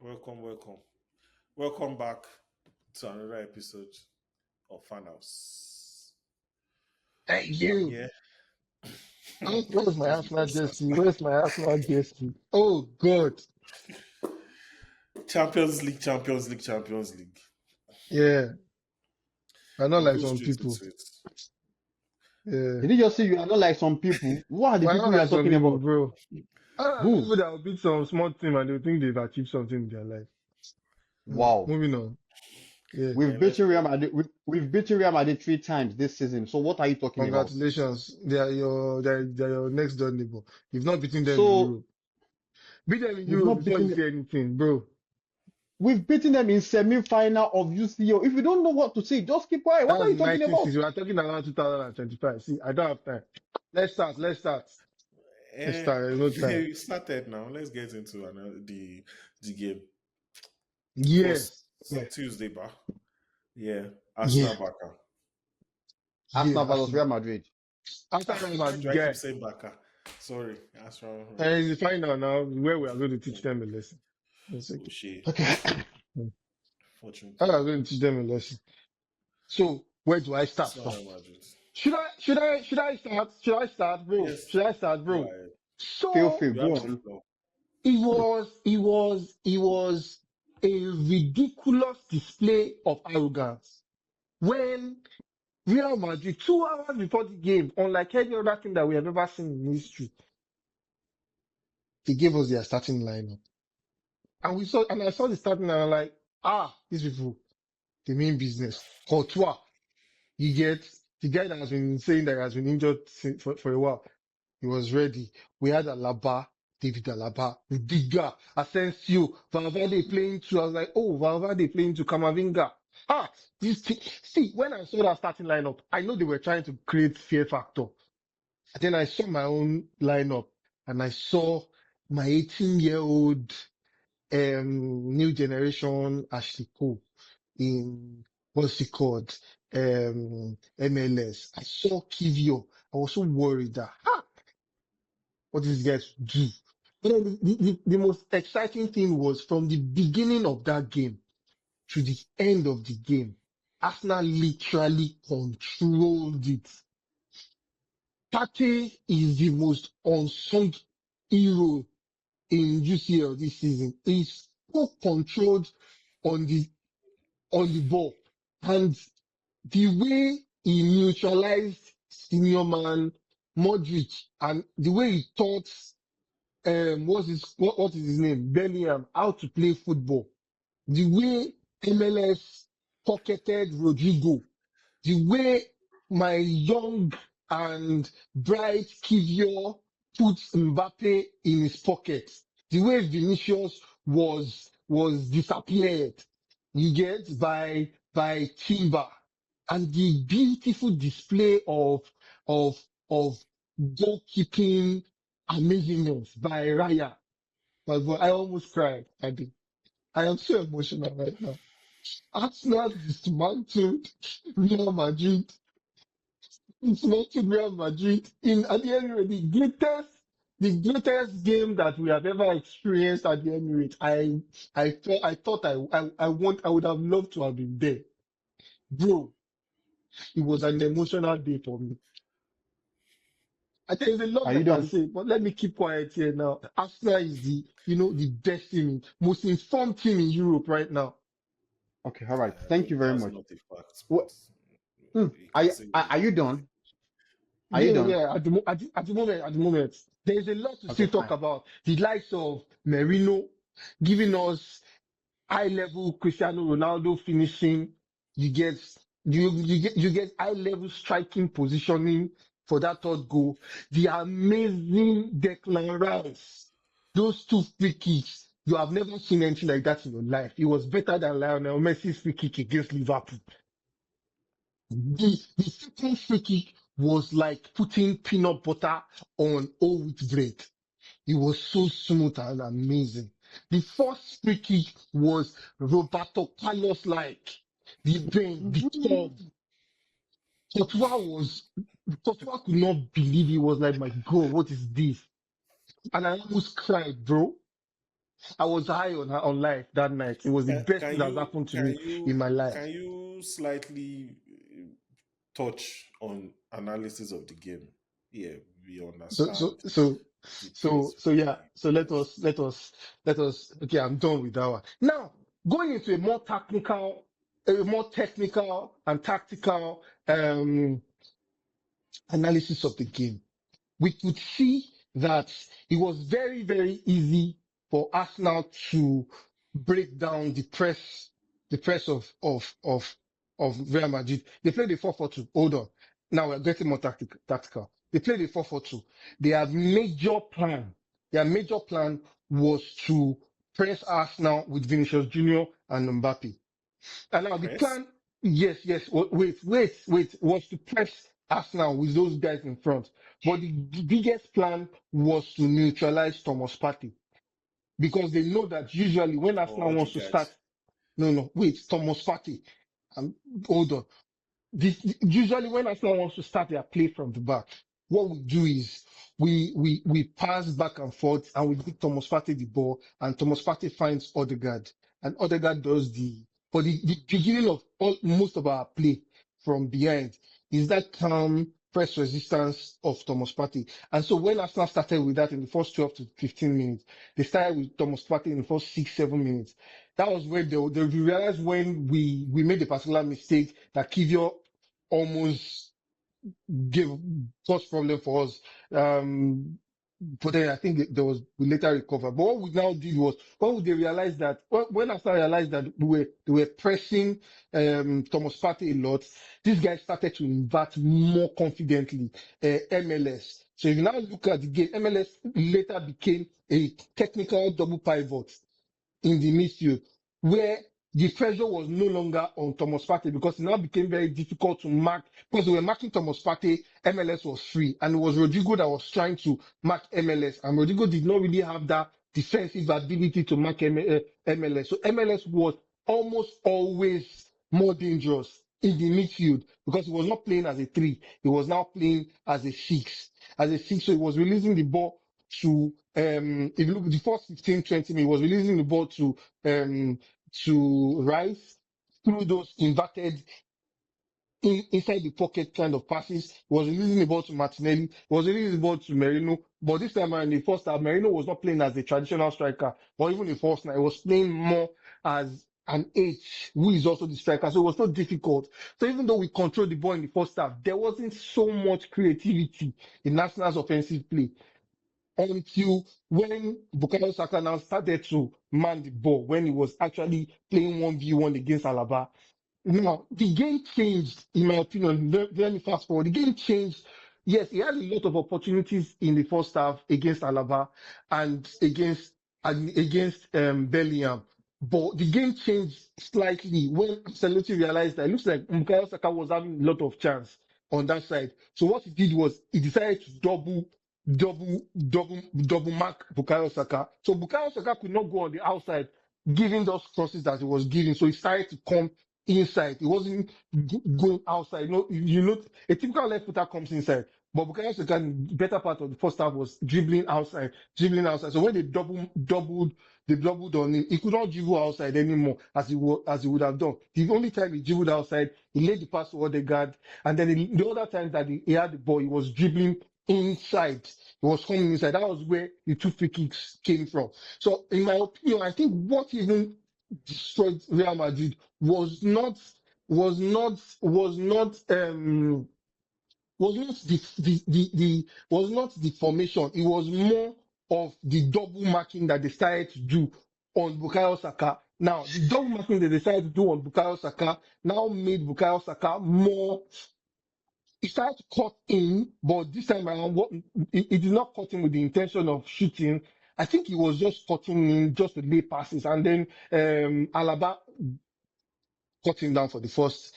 Welcome, welcome. Welcome back to another episode of Fan House. Thank I'm you. here. Where's my Just Arsenal before start. jersey? Where's my Arsenal jersey? Oh God. Champions League, Champions League, Champions League. Yeah. I'm not We'll like go some straight people. into it. Yeah. Did he just say you are not like some people? What are the But I'm people not you are like some talking people, about? bro. I know Who? people that will beat some small team and they think they've achieved something in their life. Wow. Moving on. Yeah. Yeah, We've let's beaten go. Real Madrid. We've beaten Real Madrid 3 times this season. So what are you talking about? Congratulations. They're your next door neighbor. You've not beaten them in So Europe. Beat them in we've Europe not before you beaten. say anything, bro. We've beaten them in semi-final of UCL. If you don't know what to say, just keep quiet. That What are was you in talking about? 1960. We are talking about 2025. See, I don't have time. Let's start. Let's Eh, start. There's no time. we started now. Let's get into the game. First Yes. Yeah. Tuesday, bar. Yeah, Yeah. Arsenal Barca. Arsenal Yeah. versus Real Madrid. After Real Why do Madrid, I keep guy, saying Barca? Sorry, Arsenal. and it's the final now where we are going to teach them a lesson. It's Oh okay. shit! Okay. How Fortunately, are we going to teach them a lesson? So where do I start Arsenal from? Real Madrid. Should I start, bro? Yes, Should I start, go bro? ahead. Feel So free. You Go have the on. floor. it was a ridiculous display of arrogance when Real Madrid 2 hours before the game, unlike any other thing that we have ever seen in history, they gave us their starting lineup. And I saw the starting and I'm like, these people, they mean business. Courtois, you get the guy that has been saying that has been injured for a while. He was ready. We had Alaba, David Alaba, Rudiger, Asensio, Valverde playing two. I was like, oh, Valverde playing to Kamavinga. See, when I saw that starting lineup, I know they were trying to create fear factor. And then I saw my own lineup and I saw my 18-year-old new generation Ashley Cole in what's it called? MLS. I saw Kivio. I was so worried that what these guys do. But then the most exciting thing was from the beginning of that game to the end of the game, Arsenal literally controlled it. Tate is the most unsung hero in UCL this season. He's so controlled on the ball. And the way he neutralized senior man Modric and the way he taught what is his name? Bellingham, how to play football. The way MLS pocketed Rodrigo. The way my young and bright Kivio put Mbappe in his pocket. The way Vinicius was disappeared. You get by Timber. And the beautiful display of goalkeeping amazingness by Raya. But I almost cried. I did. I am so emotional right now. Arsenal dismantled Real Madrid. Dismantled Real Madrid in at the Emirates, the greatest game that we have ever experienced at the Emirates. I would have loved to have been there, bro. It was an emotional day for me. I think there's a lot Are I you can done? say, but let me keep quiet here now. Arsenal is the best team, most informed team in Europe right now. Okay. All right. Thank you very That's much. not a fact, What? but you Are can you, say are you done? Are you Yeah, done? yeah. At the moment, there's a lot to Okay. still talk Fine. about. The likes of Merino giving us high level Cristiano Ronaldo finishing. You get you get high level striking positioning for that third goal. The amazing Declan Rice. Those two free kicks. You have never seen anything like that in your life. It was better than Lionel Messi's free kick against Liverpool. The second free kick was like putting peanut butter on whole wheat bread. It was so smooth and amazing. The first free kick was Roberto Carlos like. The bend, the curve. Courtois could not believe. He was like, my God, what is this? And I almost cried, bro. I was high on life that night. It was the best Can thing that's you happened to can me in you my life. can you slightly touch on analysis of the game? Yeah, we So so understand so the so praise so for yeah. the So let players. us okay, I'm done with that one. Now going into a more technical and tactical analysis of the game. We could see that it was very, very easy for Arsenal to break down the press of Real Madrid. They played a 4-4-2. Hold on. Now we're getting more tactical. They played a 4-4-2. Their major plan, their major plan was to press Arsenal with Vinicius Junior and Mbappe. And now the Press? plan, yes, was to press Arsenal with those guys in front. But the biggest plan was to neutralize Thomas Partey because they know that usually when Or Arsenal wants to Odegaard? start, no, wait, Thomas Partey. Hold on. Usually when Arsenal wants to start their play from the back, what we do is we pass back and forth and we give Thomas Partey the ball and Thomas Partey finds Odegaard and Odegaard does the beginning of most of our play from behind is that calm press resistance of Thomas Partey. And so when Arsenal started with that in the first 12 to 15 minutes, they started with Thomas Partey in the first 6, 7 minutes. That was where they realized when we made a particular mistake that Kivio almost gave caused problem for us. But then I think we later recovered. But what we now did was when they realized that when Arsenal realized that they were pressing Thomas Partey a lot, these guys started to invert more confidently MLS. So if you now look at the game, MLS later became a technical double pivot in the midfield, where the pressure was no longer on Thomas Partey because it now became very difficult to mark because they were marking Thomas Partey. MLS was free, and it was Rodrigo that was trying to mark MLS, and Rodrigo did not really have that defensive ability to mark MLS. So MLS was almost always more dangerous in the midfield because he was not playing as a 3, he was now playing as a 6. As a 6, so he was releasing the ball to if you look at the first 15, 20 minutes, he was releasing the ball to Rice through those inverted inside the pocket kind of passes. He was releasing the ball to Martinelli. He was releasing the ball to Merino. But this time around, in the first half, Merino was not playing as a traditional striker, or even the first night, he was playing more as an H, who is also the striker. So it was so difficult. So even though we controlled the ball in the first half, there wasn't so much creativity in Arsenal's offensive play until when Bukayo Saka now started to man the ball when he was actually playing 1v1 against Alaba. Now, the game changed, in my opinion. Let me fast forward. The game changed. Yes, he had a lot of opportunities in the first half against Alaba and against Bellingham. But the game changed slightly when Ancelotti realized that it looks like Bukayo Saka was having a lot of chance on that side. So what he did was he decided to double mark Bukayo Saka. So Bukayo Saka could not go on the outside, giving those crosses that he was giving. So he started to come inside. He wasn't going outside. You know, a typical left footer comes inside. But Bukayo Saka, in the better part of the first half, was dribbling outside, dribbling outside. So when they doubled on him, he could not dribble outside anymore as he would have done. The only time he dribbled outside, he laid the pass to Odegaard, and then the other times that he had the ball, he was dribbling inside. He was coming inside. That was where the 2 free kicks came from. So, in my opinion, I think what even destroyed Real Madrid was not the formation. It was more of the double marking that they started to do on Bukayo Saka. Now, the double marking that they decided to do on Bukayo Saka now made Bukayo Saka more. He started to cut in, but this time around, he did not cut in with the intention of shooting. I think he was just cutting in just to lay passes, and then Alaba cut him down for the first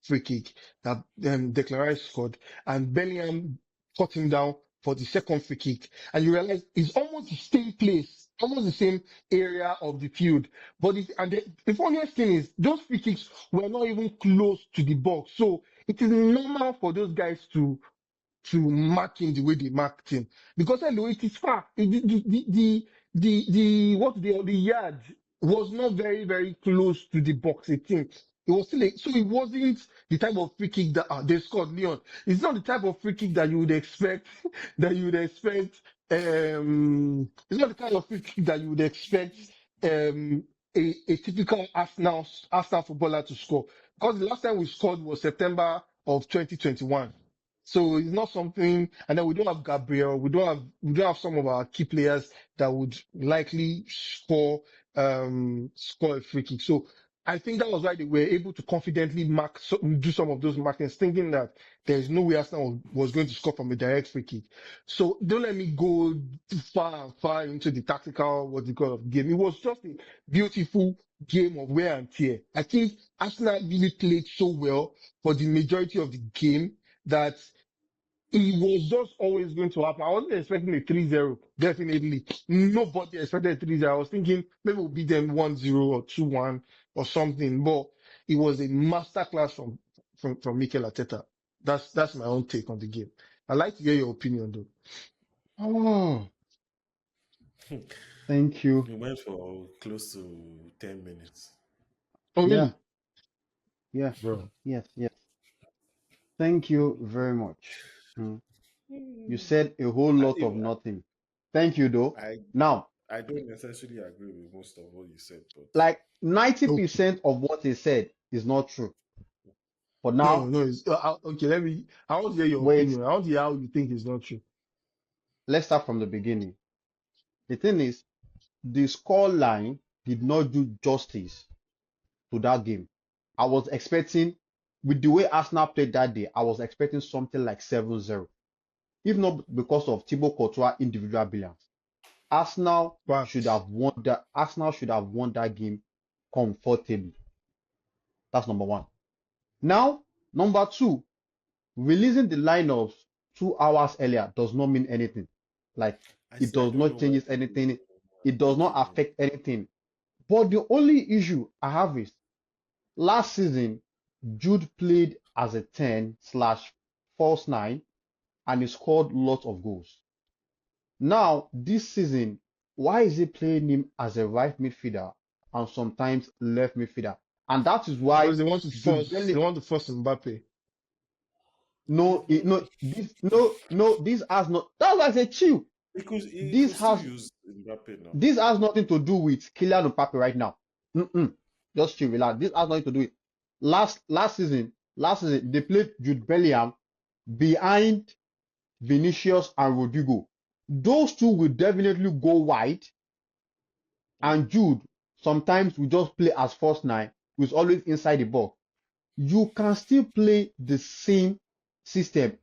free kick that Declan Rice scored, and Bellingham cut him down for the second free kick. And you realize it's almost the same place, almost the same area of the field. But the funniest thing is those free kicks were not even close to the box, so it is normal for those guys to mark him the way they marked him because hello, it is far. The the yard was not very, very close to the box 18. It was still so it wasn't the type of free kick that they scored, Leon. It's not the type of free kick that you would expect that you would expect it's not the kind of free kick that you would expect a typical Arsenal footballer to score. Because the last time we scored was September of 2021. So it's not something, and then we don't have Gabriel, we don't have some of our key players that would likely score a free kick. So I think that was why they were able to confidently do some of those markings, thinking that there is no way Arsenal was going to score from a direct free kick. So don't let me go too far into the tactical, what you call of game. It was just a beautiful game of wear and tear. I think Arsenal really played so well for the majority of the game that it was just always going to happen. I wasn't expecting a 3-0, definitely. Nobody expected a 3-0. I was thinking maybe we'll beat them 1-0 or 2-1 or something, but it was a masterclass from Mikel Arteta. That's my own take on the game. I'd like to hear your opinion though. Oh, thank you. We went for close to 10 minutes. Oh Yeah, really? yeah, Bro. yes, yes. Thank you very much. Mm. You said a whole I, lot of nothing. Thank you, though. I Now, I don't necessarily agree with most of what you said, but like Okay. 90% of what he said is not true. But No, now, no, okay, I want to hear your wait, opinion. I want to hear how you think it's not true. let's start from the beginning. The thing is, the score line did not do justice to that game. I was expecting, with the way Arsenal played that day, I was expecting something like 7-0. If not because of Thibaut Courtois' individual brilliance. Facts. Arsenal should have won that game comfortably. That's number one. Now, number two, releasing the lineups 2 hours earlier does not mean anything. Like, I it say I does don't know not why change people anything. are It does not making it. affect anything. But the only issue I have is last season, Jude played as a 10/false 9 and he scored lots of goals. Now, this season, why is he playing him as a right midfielder and sometimes left midfielder? And that is why Because they want to Jude force, they Bellingham. want to force Mbappe. No, this has not. That's why I say chill. He This could still has use Mbappe now. this has nothing to do with Kylian Mbappe right now. Just chill, relax. This has nothing to do with last season they played Jude Bellingham behind Vinicius and Rodrigo. Those two will definitely go wide, and Jude sometimes will just play as false 9, who's always inside the box. You can still play the same system.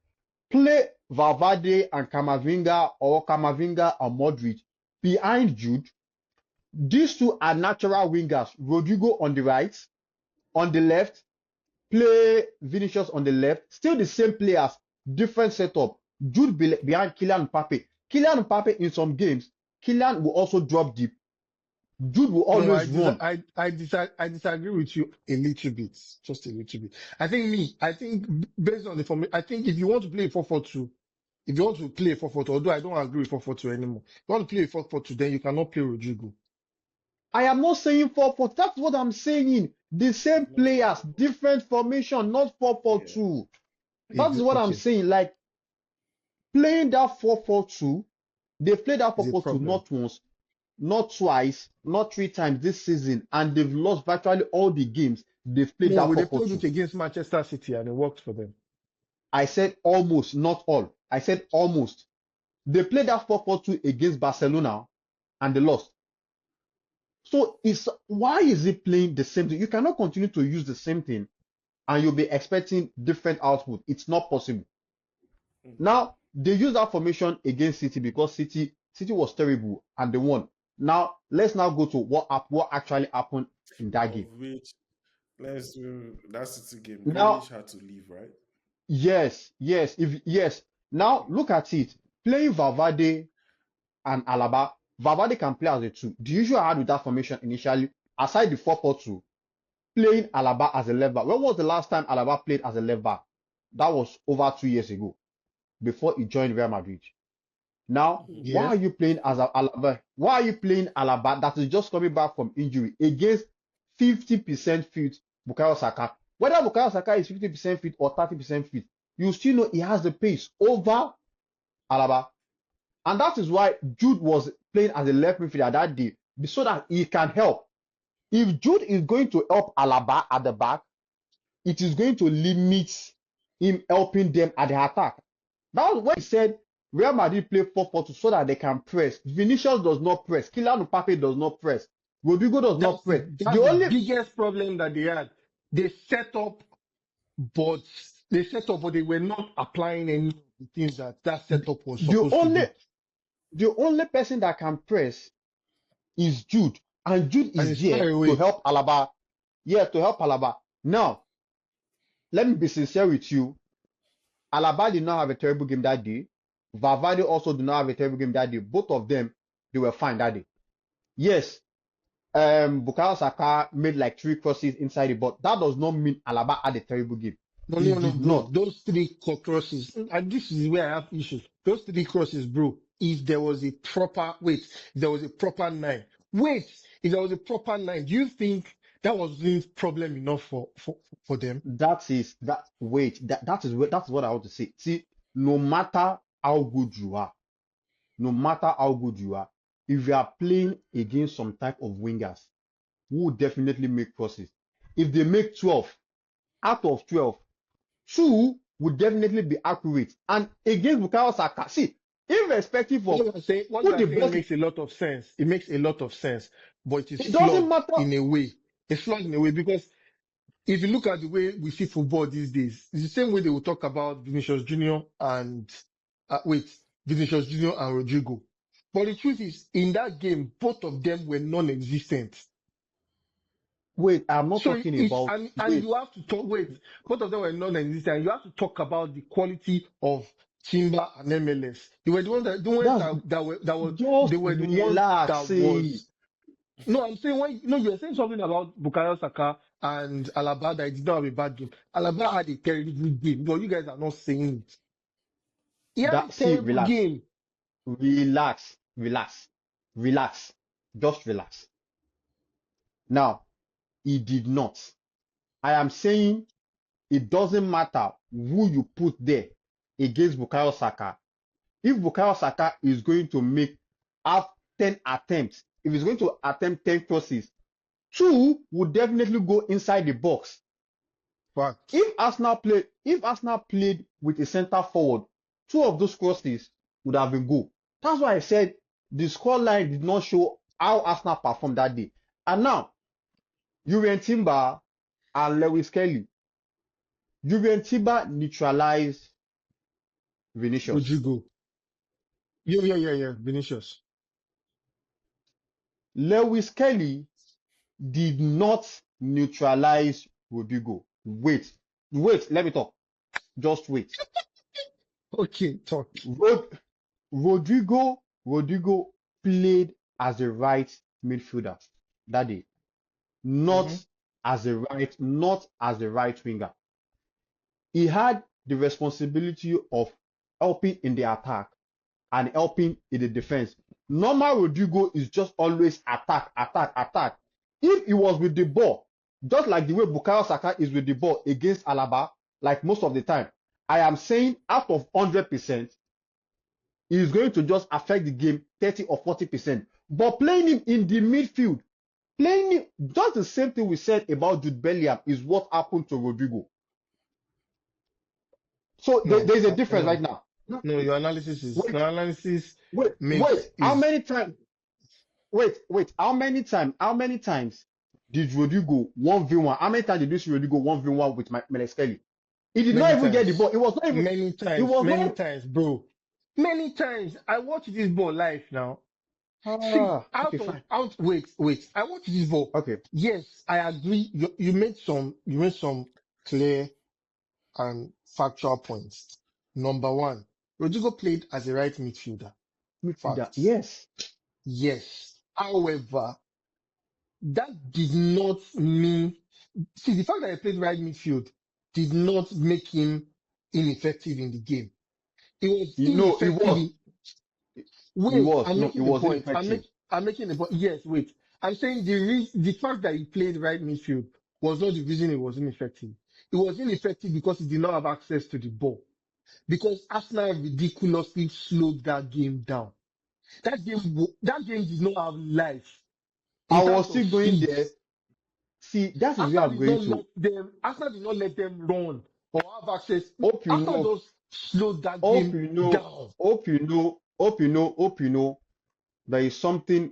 Play Valverde and Camavinga or Camavinga and Modric behind Jude. These two are natural wingers. Rodrigo on the right, on the left, play Vinicius on the left. Still the same players, different setup. Jude behind Kylian Mbappe. Kylian Mbappe in some games, Kylian will also drop deep. Jude will No, always run. I disagree with you a little bit, just a little bit. I think based on the formation, I think if you want to play 4-4-2, if you want to play 4-4-2, although I don't agree with 4-4-2 anymore, if you want to play 4-4-2, then you cannot play Rodrigo. I am not saying 4-4. That's what I'm saying. The same Not players, different formation, not yeah. 4-4-2. That's what I'm Okay, saying. Like playing that 4-4-2, they played that is a 4-4-2 problem. not once, not twice, not 3 times this season, and they've lost virtually all the games they've played No, that they played 4-4-2. it against Manchester City and it worked for them. I said almost, not all. I said almost. They played that 4-4-2 against Barcelona and they lost. So why is he playing the same thing? You cannot continue to use the same thing and you'll be expecting different output. It's not possible. Now they use that formation against City because City was terrible and they won. Now let's now go to what actually happened in that game. Of which let's do that City game. Now, Grealish had to leave, right? yes. Now look at it. Playing Valverde and Alaba, Valverde can play as a 2. The issue I had with that formation initially, aside the 4-4-2, playing Alaba as a left back. When was the last time Alaba played as a left back? That was over 2 years ago, before he joined Real Madrid. Now, why Yeah. are you playing as Alaba? Why are you playing Alaba that is just coming back from injury against 50% fit Bukayo Saka? Whether Bukayo Saka is 50% fit or 30% fit, you still know he has the pace over Alaba. And that is why Jude was playing as a left midfielder that day, so that he can help. If Jude is going to help Alaba at the back, it is going to limit him helping them at the attack. That was when he said Real Madrid play 4-4-2 so that they can press. Vinicius does not press. Kylian Mbappe does not press. Rodrigo does not press. The That's the only biggest problem that they had. They set up, but they were not applying any of the things that setup was the supposed to only do. the only person that can press is Jude, and Jude And is it's far there to away. help Alaba. Yeah, to help Alaba. Now, let me be sincere with you. Alaba did not have a terrible game that day. Valverde also did not have a terrible game that day. Both of them, they were fine that day. Yes, Bukayo Saka made like 3 crosses inside the box. That does not mean Alaba had a terrible game. No, He no, no, did bro. not. Those three crosses, and this is where I have issues. Those three crosses, bro. If there was a proper if there was a proper nine. If there was a proper nine, do you think that was the problem enough for them? That is that. Wait, that's what I want to say. See, no matter how good you are, no matter how good you are, if you are playing against some type of wingers who will definitely make crosses, if they make 12 out of 12, 2 would definitely be accurate. And against Bukayo Saka, see, irrespective of What who I'm the saying best, makes a lot of sense. It makes a lot of sense, but it is it doesn't flawed matter. in a way. It's flawed in a way because if you look at the way we see football these days, it's the same way they will talk about Vinicius Junior and Vinicius Junior and Rodrigo. But the truth is, in that game, both of them were non-existent. Wait, I'm not So talking it's about. and Wait, you have to talk. Both of them were non-existent. You have to talk about the quality of Timber and MLS. They were the ones that's they just were the ones relax. that See, was. No, I'm saying you were saying something about Bukayo Saka and Alaba that he did not have a bad game. Alaba had a terrible game, but you guys are not saying it. He had a terrible relax, game. relax, relax, relax, just relax. Now, he did not. I am saying it doesn't matter who you put there against Bukayo Saka. If Bukayo Saka is going to have 10 attempts, if he's going to attempt 10 crosses, 2 would definitely go inside the box. But If Arsenal played with a center forward, 2 of those crosses would have been goal. That's why I said the scoreline did not show how Arsenal performed that day. And now, Julian Timber and Lewis Kelly. Julian Timber neutralized Vinicius. Rodrigo, yeah, Vinicius. Lewis Kelly did not neutralize Rodrigo. Wait, let me talk. Just wait. Okay, talk. Rod- Rodrigo played as a right midfielder that day, not Mm-hmm. not as a right winger. He had the responsibility of helping in the attack and helping in the defense. Normal Rodrigo is just always attack, attack, attack. If he was with the ball, just like the way Bukayo Saka is with the ball against Alaba, like most of the time, I am saying out of 100%, he is going to just affect the game 30 or 40%. But playing him in the midfield, playing him, just the same thing we said about Jude Bellingham is what happened to Rodrigo. So No, there's a difference right no, now. no. Wait, Your analysis wait. How is many times? Wait. How many times did Rodrigo 1v1? How many times did you see Rodrigo 1v1 with Mikel Kelly? He did not many even get the times. ball. It was not even. It was Many not. times, bro. Many times. I watch this ball live now. See, Okay, fine. wait. I watch this ball. Okay. Yes, I agree. You made some clear and factual points. Number one, Rodrigo played as a right midfielder. Midfielder. Facts. Yes. Yes. However, that did not mean, see, the fact that he played right midfield did not make him ineffective in the game. He was You know, it ineffective was. in, It Wait, was I'm no, it making the was point. ineffective. I'm making the point. Yes, wait. I'm saying the fact that he played right midfield was not the reason it was ineffective. It was ineffective because he did not have access to the ball. Because Arsenal ridiculously slowed that game down. That game did not have life in I terms was of still going there. speed. See, that is where I'm going to. Arsenal did not let them run or have access. Hope you know, Arsenal just slowed that hope game you know, down. hope you know, hope you know. There is something.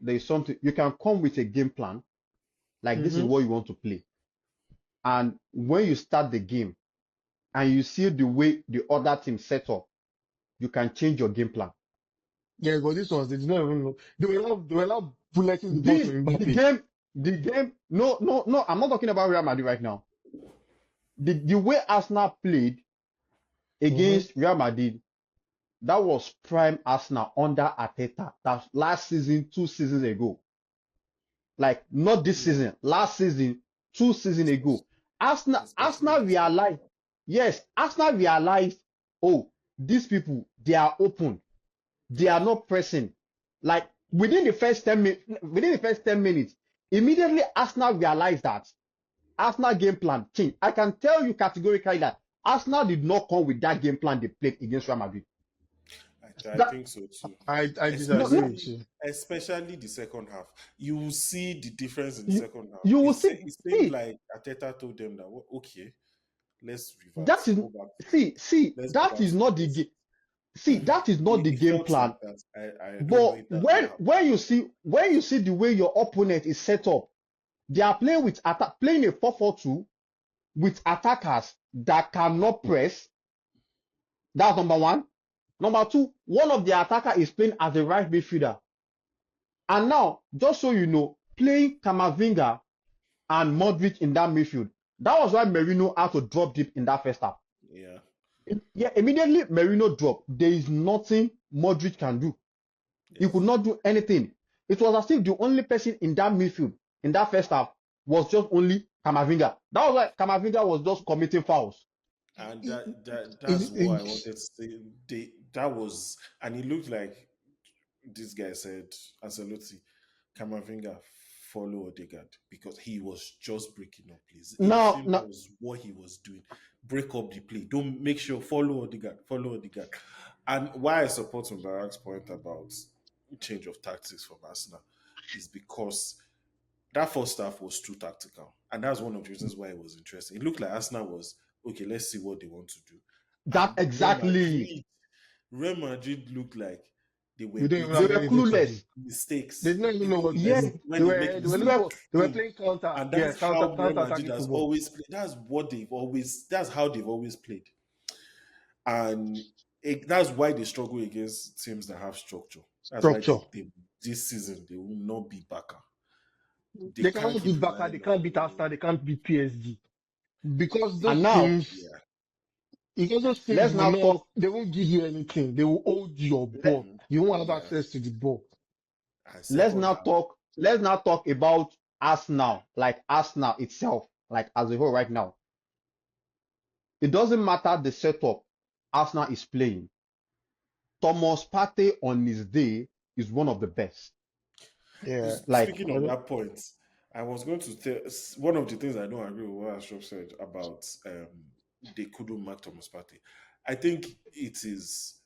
You can come with a game plan, like this is Hmm. what you want to play. And when you start the game and you see the way the other team set up, you can change your game plan. Yeah, but this ones, they did not even know. They were not bulleting the ball to This, Mbappe. the game, no, no, no, I'm not talking about Real Madrid right now. The way Arsenal played Hmm. against Real Madrid, that was prime Arsenal under Arteta. That's last season, 2 seasons ago. Like, not this Yeah, season, last season, 2 seasons ago. especially Arsenal the second realized, half. yes, Arsenal realized, oh, these people, they are open. They are not pressing. Like, within the first 10 minutes, immediately Arsenal realized that Arsenal game plan changed. I can tell you categorically that Arsenal did not come with that game plan they played against Real Madrid. I That think so too. I no, disagree no, with Especially, you. especially the second half. You will see the difference in the you, second half. you will It seemed see like Ateta told them that, well, okay, let's revert. that is Go back. Let's go that back is to not the basics. that is not the It game felt plan. like that. I don't know But if that's what happened. when you see the way your opponent is set up, they are playing playing a 4-4-2 with attackers that cannot press. That's number one. Number two, one of the attacker is playing as a right midfielder. And now, just so you know, playing Kamavinga and Modric in that midfield. That was why Merino had to drop deep in that first half. Yeah. Yeah, immediately Merino dropped. There is nothing Modric can do. He could Yes. not do anything. It was as if the only person in that midfield in that first half was just only Kamavinga. That was why Kamavinga was just committing fouls. And It, that's it, what I it, wanted to say. That was, and it looked like this guy said, Ancelotti, Camavinga, follow Odegaard because he was just breaking up plays. It Now, seemed that now was what he was doing. Break up the play. Don't make sure follow Odegaard, follow Odegaard. And why I support Mubarak's point about change of tactics from Arsenal is because that first half was too tactical. And that's one of the reasons why it was interesting. It looked like Arsenal was okay, let's see what they want to do. that And exactly. Real Madrid looked like they we were don't even They have were eating anything to do. clueless. They mistakes. didn't even They know look what to Yes, do. mistakes when they make They we mistakes. were were Boom. playing counter. And Yeah, that's how Real counter Madrid attacking has football. always played. That's how they've always played. And that's why they struggle against teams that have structure. That's why Structure. this season they will not be back. They They can't cannot keep beat Barca. They relying can't beat on Arsenal. They can't beat PSG because and those now teams. yeah. Because those teams let's will now not. talk. They won't give you anything. They will hold your Let, ball. Mhm. You won't have Yeah. access to the ball. And let's second now half, talk. Let's now talk about Arsenal, like Arsenal itself, like as a whole right now. It doesn't matter the setup Arsenal is playing. Thomas Partey on his day is one of the best. Yeah. Like, speaking of that point, I was going to tell one of the things I don't agree with what Ashraf said about they couldn't mark Thomas Partey. I think it is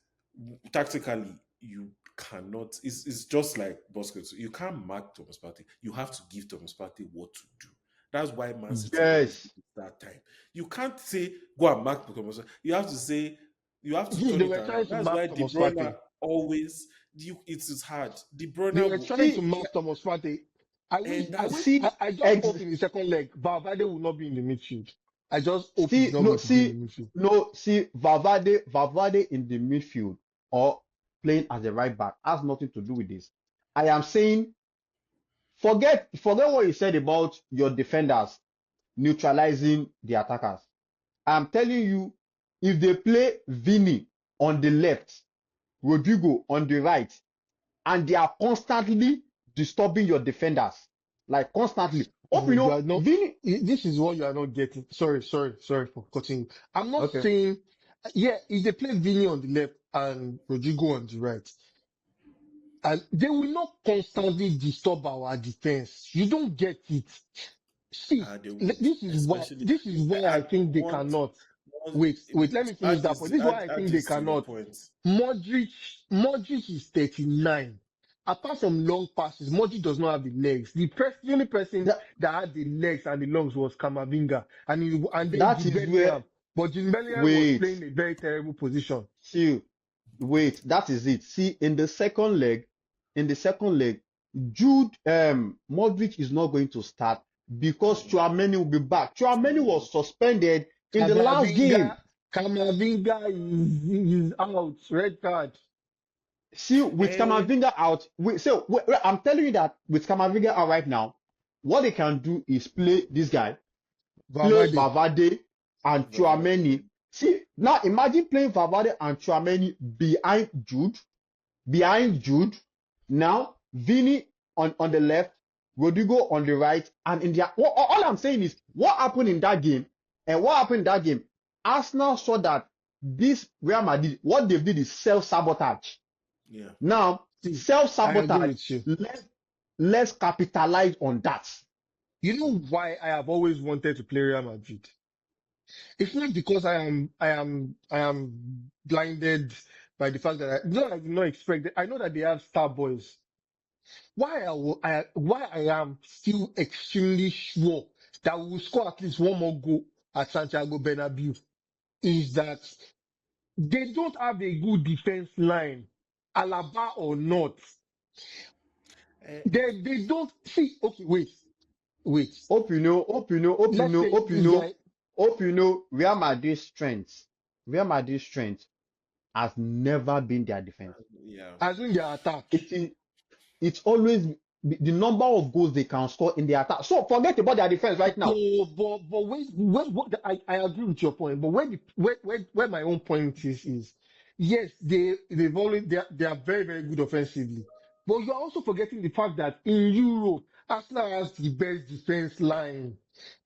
tactically you cannot. It's just like Busquets. You can't mark Thomas Partey. You have to give Thomas Partey what to do. That's why Man City always yes, did it that time. You can't say go and mark Thomas. You have to say you have to turn They it were around. trying to That's mark why De Thomas Bruyne Partey. always it is hard. De They Bruyne were will trying to see, mark Thomas Partey. and that's see, I just ex, hope in the second leg, Valverde will not be in the midfield. I just hope he's see, not no, going to be in see, the midfield. no, see, Valverde in the midfield or playing as a right back has nothing to do with this. I am saying, forget what you said about your defenders neutralizing the attackers. I'm telling you, if they play Vini on the left, Rodrigo on the right, and they are constantly disturbing your defenders, like constantly. Hope you You know, are not. Vini. This is what you are not getting. Sorry for cutting you. I'm not Okay. saying. Yeah, if they play Vini on the left and Rodrigo on the right, And they will not constantly disturb our defense. You don't get it. See, They would, especially. this is why I And think they cannot. Wait, let me to finish that point. This is why I add think they this to your cannot. point. Modric, Modric is 39. Apart from long passes, Modric does not have the legs. The only person That that had the legs and the lungs was Kamavinga, and then that Jude is where Bellingham. But Jude Bellingham was wait, playing a very terrible position. see, wait, that is it. See, in the second leg, Jude Modric is not going to start because Tchouaméni will be back. Tchouaméni was suspended in the last game. Kamavinga is out. Red card. See, with Eh, Kamavinga out, I'm telling you that with Kamavinga out right now, what they can do is play this guy, play Valverde. Valverde and Tchouaméni. See, now imagine playing Valverde and Tchouaméni behind Jude. Now, Vini on the left, Rodrigo on the right, and in the all I'm saying is what happened in that game, and what happened in that game, Arsenal saw that this Real Madrid, what they did is self-sabotage. yeah. Now, See, I agree self-sabotage, with you. let's capitalize on that. You know why I have always wanted to play Real Madrid? It's not because I am blinded by the fact that I did not expect it. I know that they have star boys. Why I am still extremely sure that we will score at least one more goal at Santiago Bernabeu is that they don't have a good defense line, Alaba or not. Eh, They don't see. Okay, wait. Let's say this guy, Hope you know Real Madrid's strength has never been their defense. yeah. as in their attack. It is it's always the number of goals they can score in the attack. So forget about their defense right now. No, but I agree with your point. But where my own point is yes, they are very very good offensively. But you're also forgetting the fact that in Europe, Arsenal has the best defense line.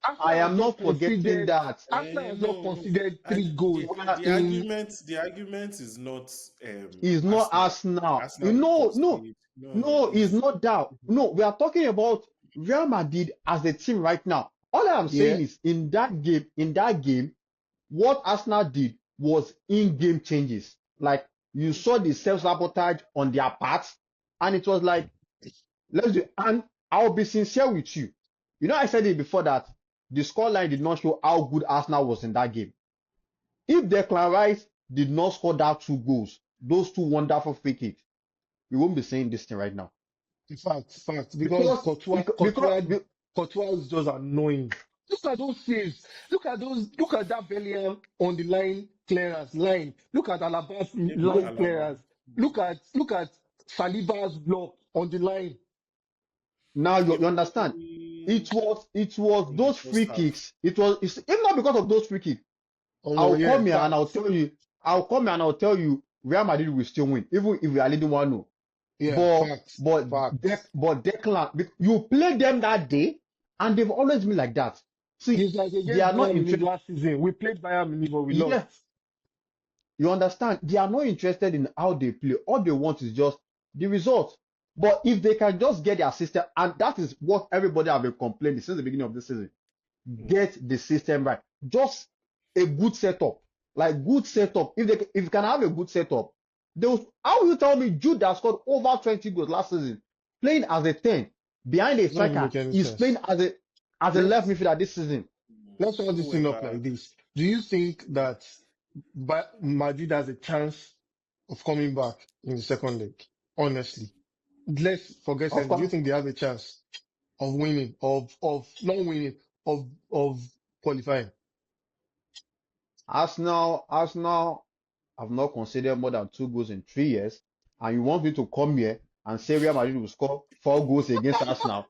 I Arsenal has am not not forgetting conceded. that. Arsenal has not No, conceded three goals the in. argument is not Is not Arsenal. Arsenal. Arsenal will concede. No, It's it's not that. No, we are talking about Real Madrid as a team right now. All I'm Yeah, saying is in that game, what Arsenal did was in-game changes. Like you saw the self-sabotage on their part, and it was like, let's do. And I'll be sincere with you. You know, I said it before that the scoreline did not show how good Arsenal was in that game. If Declan Rice did not score that two goals, those two wonderful free kicks, we won't be saying this thing right now. in fact, because Because because Courtois is just annoying. Look at those saves. Look at that Bellingham on the line clearance line. Look at Alaba's even line Alaba. clearance. Look at Saliba's block on the line. now you Even understand. It was in the those first free half. kicks. It's if not because of those free kicks, Oh no, I'll yeah, come here and facts. I'll come here and I'll tell you Real Madrid will still win, even if we are leading 1-0. Yeah, But facts. but Facts. Declan, you play them that day, and they've always been like that. See, It's like they against are not Bayern Munich interested. last season. We played Bayern Munich, but we Yeah, lost. you understand? They are not interested in how they play. All they want is just the result. But if they can just get their system, and that is what everybody have been complaining since the beginning of the season, Mm. get the system right. Just a good setup, like good setup. If you can have a good setup, how will you tell me Jude that scored over 20 goals last season, playing as a 10 behind a It doesn't striker, make any is playing sense. as a left Let's midfielder this season? let's round this thing up Whoever. like this. Do you think that Madrid has a chance of coming back in the second leg? Honestly, let's forget Of it. Do you course, think they have a chance of winning, of not winning, of qualifying? Arsenal have not considered more than 2 goals in 3 years, and you want me to come here and say Real Madrid will score 4 goals against Arsenal?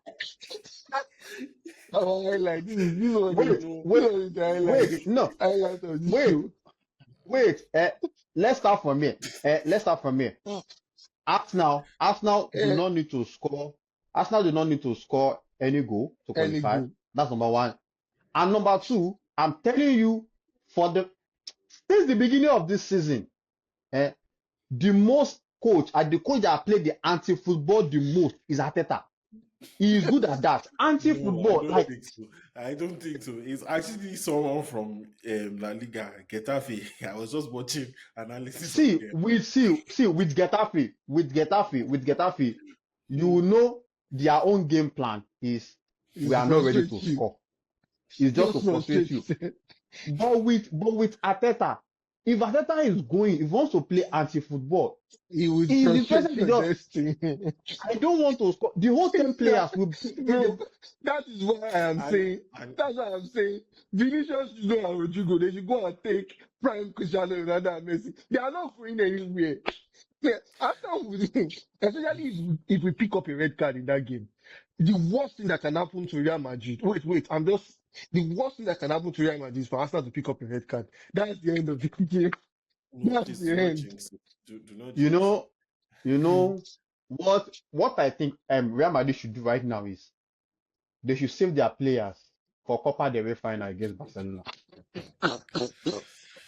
Oh, highlight. This was Wait, the No. wait, highlight. no, Highlight of this wait, show. wait. Let's start from here. Let's start from here. Arsenal do Eh, not need to score. Arsenal do not need to score any goal to any qualify. good. That's number one. And number two, I'm telling you, since the beginning of this season, the most coach and the coach that played the anti-football the most is Arteta. He is good at that. No, I Anti-football, don't like, think so. I don't think so. It's actually someone from La Liga, Getafe. I was just watching analysis of them. with Getafe, you know their own game plan is we It's to are not ready frustrate to you. score. It's just to Just frustrate you. frustrate. But with Arteta, if Arteta is going, if he wants to play anti-football, He would he is frustrate interested in your just destiny. I don't want to score. The whole 10 players will Bro, that is why I am And, saying. and That's why I'm saying. Vinicius, Junior, and Rodrigo, they should go and take prime Cristiano Ronaldo and Messi. They are not going anywhere. Yeah, after especially if we pick up a red card in that game, the worst thing that can happen to Real Madrid. Wait, the worst thing that can happen to Real Madrid is for Arsenal to pick up a red card. That's the end of the game. no, That's please the do not end. jinx it. Do not you jinx it. know, you know what I think Real Madrid should do right now is they should save their players for Copa del Rey final against Barcelona.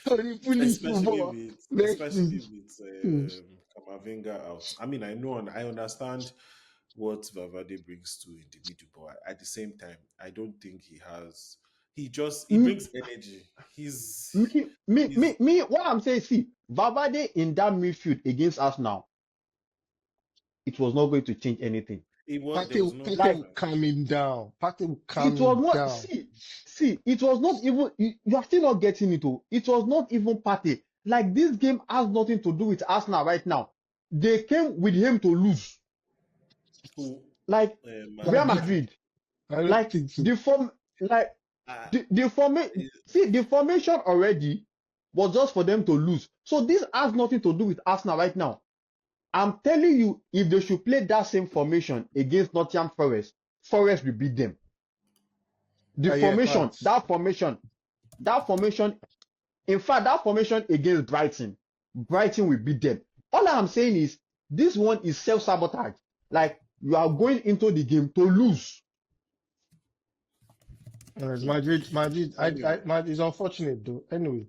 Sorry, police especially football. with Next especially thing. with Kamavinga out. I mean, I know and I understand what Valverde brings to in the middle, but at the same time, I don't think he has. He Me, brings energy. what I'm saying, see, Valverde in that midfield against us now, it was not going to change anything. There was no Pate will difference. calm him down. Pate will calm It was him not, down. it was not even, you are still not getting it. Oh. It was not even Partey. Like, this game has nothing to do with Arsenal right now. They came with him to lose. Who Like, Real Madrid? Madrid. I don't Like, think so. Uh, the formation already was just for them to lose. So this has nothing to do with Arsenal right now. I'm telling you, if they should play that same formation against Nottingham Forest, Forest will beat them. The Yeah, formation, facts. that formation, in fact, that formation against Brighton will beat them. All I'm saying is, this one is self-sabotage. Like, you are going into the game to lose. Madrid, anyway, Madrid is unfortunate though. Anyway,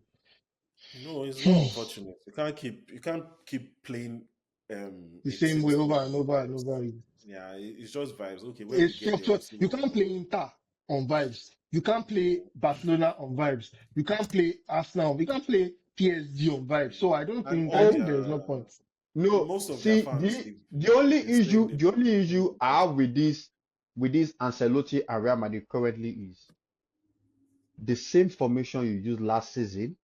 no, it's not unfortunate. You can't keep playing the a same team way to over your and own over and vibes. over again. Yeah, it's just vibes. Okay, when we It's get there, we'll structured. see You what can't we play Inter on vibes. You can't play Barcelona on vibes. You can't play Arsenal. You can't play PSG on vibes. So I don't and think all there is no their point. No, most of their see, fans the only they stay in issue, the the only in issue the I have country. with this Ancelotti and Real Madrid currently is the same formation you used last season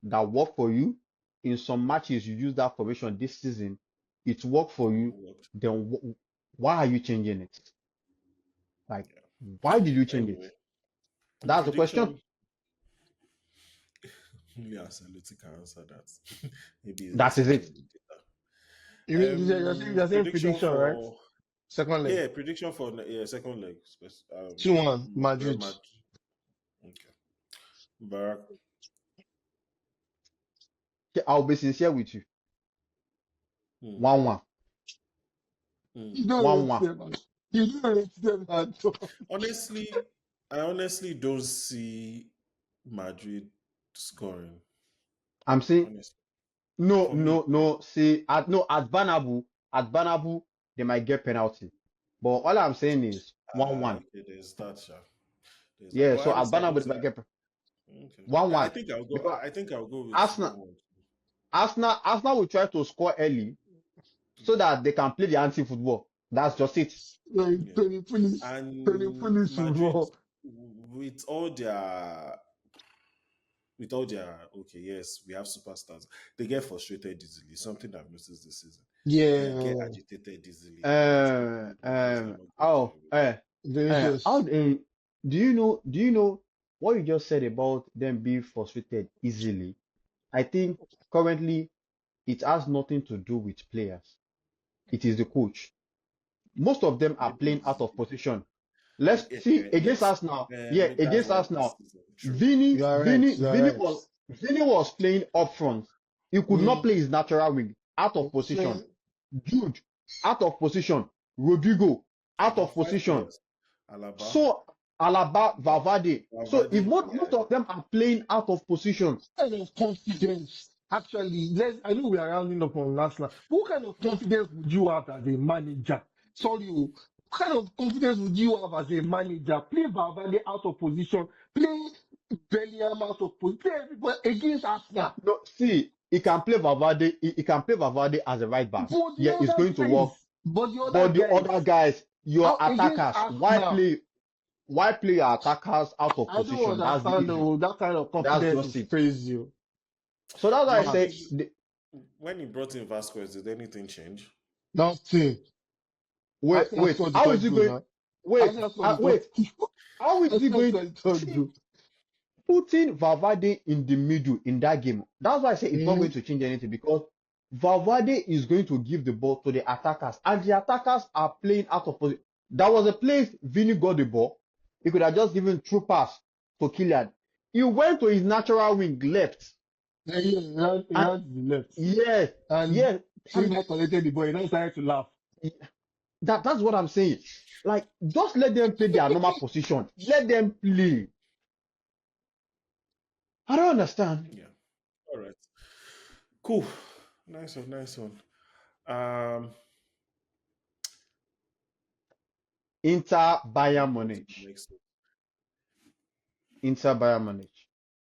that worked for you. In some matches, you use that formation this season, it worked for you. Then why are you changing it? Like, why did you change it? Anyway, That's the question. prediction. Only Ancelotti can answer that. Maybe he's That is researching it. the You mean you're saying prediction prediction, right? for Second leg. prediction for second leg. 2-1 Real Madrid. Madrid. Okay, Barack. Okay, I'll be sincere with you. Hmm. 1-1. You don't One rate one. them. You don't rate them at all. Honestly, I honestly don't see Madrid scoring. I'm saying Honestly, no, for me, no. See, at Bernabeu, they might get penalty. But all I'm saying is 1-1. okay, there's that. There's that. Yeah, But so at honestly, I don't Bernabeu, they see. might get Okay, I 1-1. think I'll go. Because I think I'll go with Arsenal, 1-1. Arsenal will try to score early so that they can play the anti-football. That's just it. Yeah. Tony Pulis And Madrid. Madrid, with all their okay, yes, we have superstars. They get frustrated easily. Something I've noticed this season. They get Yeah. agitated easily. Things are not going their way. Vinicius. Do you know what you just said about them being frustrated easily? I think currently it has nothing to do with players. It is the coach. Most of them are playing out of position. Let's see against Yes, us now. Yeah, that's against not us this now. season. True. You are right. You are right. Vini was playing up front. He could not play his natural wing. Out of position. Jude, out of position. Rodrigo, out of About 5 position. players. Alaba. So Alaba, Valverde. So if most of them are playing out of position, Kind of confidence. Actually, I know we are rounding up on last night. What kind of confidence would you have as a manager? Sorry, what kind of confidence would you have as a manager? Play Valverde out of position, play Bellingham out of position, play everybody against Arsenal. No, see, he can play Valverde. He can play Valverde as a right back. But the Yeah, it's other going to work. But the guys, other guys, your how against attackers, Arsenal? why play your attackers out of I don't position? That's the understand issue. though. That kind of That's confidence just is it. crazy. Oh. So that's why I Did Man, say, he, when he brought in Vasquez, did anything change? nothing. wait, Arsenal wait, scored the how is third he goal going? now. Wait, Arsenal scored the wait, third goal. how is he Arsenal going? scored the third See, goal. putting Valverde in the middle in that game, that's why I say it's not going Mhm. to change anything because Valverde is going to give the ball to the attackers, and the attackers are playing out of position. There was a place Vini got the ball. He could have just given true pass to Kylian. He went to his natural wing left, Yeah, he and ran to the left. yes, And yes, and Silva collected the ball. He now started to laugh. that's what I'm saying. Like, just let them play their normal position. Let them play. I don't understand. Yeah. All right. Cool. Nice one. Nice one. Um, Inter okay, Bayern on to the Munich. next one. Inter Bayern Munich.